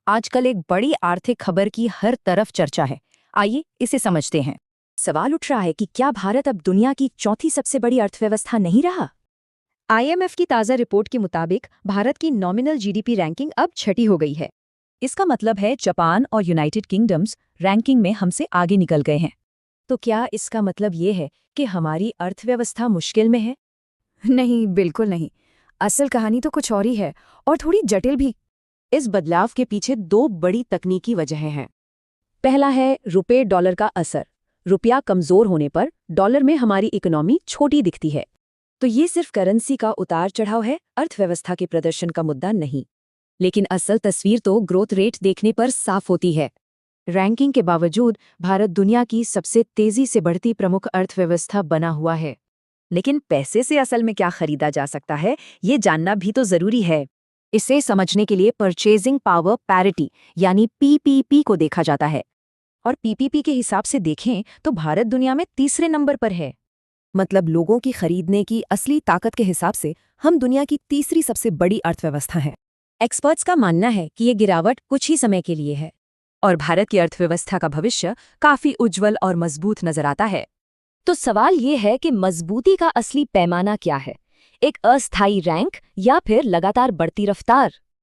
आजकल एक बड़ी आर्थिक खबर की हर तरफ चर्चा है। आइए इसे समझते हैं। सवाल उठ रहा है कि क्या भारत अब दुनिया की चौथी सबसे बड़ी अर्थव्यवस्था नहीं रहा? आईएमएफ की ताज़ा रिपोर्ट के मुताबिक भारत की नॉमिनल जीडीपी रैंकिंग अब छठी हो गई है। इसका मतलब है जापान और यूनाइटेड किंगडम्स रैंकिंग में हमसे आगे निकल गए हैं। तो क्या इसका मतलब ये है कि हमारी अर्थव्यवस्था मुश्किल में है? नहीं, बिल्कुल नहीं। असल कहानी तो कुछ और ही है, और थोड़ी जटिल भी। इस बदलाव के पीछे दो बड़ी तकनीकी वजहें हैं। पहला है रुपए डॉलर का असर। रुपया कमजोर होने पर डॉलर में हमारी इकोनॉमी छोटी दिखती है। तो ये सिर्फ करेंसी का उतार चढ़ाव है, अर्थव्यवस्था के प्रदर्शन का मुद्दा नहीं। लेकिन असल तस्वीर तो ग्रोथ रेट देखने पर साफ होती है। रैंकिंग के बावजूद भारत दुनिया की सबसे तेजी से बढ़ती प्रमुख अर्थव्यवस्था बना हुआ है। लेकिन पैसे से असल में क्या खरीदा जा सकता है, ये जानना भी तो जरूरी है। इसे समझने के लिए परचेजिंग पावर पैरिटी यानी पीपीपी को देखा जाता है। और पीपीपी के हिसाब से देखें तो भारत दुनिया में तीसरे नंबर पर है। मतलब लोगों की खरीदने की असली ताकत के हिसाब से हम दुनिया की तीसरी सबसे बड़ी अर्थव्यवस्था हैं। एक्सपर्ट्स का मानना है कि ये गिरावट कुछ ही समय के लिए है और भारत की अर्थव्यवस्था का भविष्य काफी उज्जवल और मजबूत नजर आता है। तो सवाल ये है कि मजबूती का असली पैमाना क्या है? एक अस्थायी रैंक या फिर लगातार बढ़ती रफ्तार?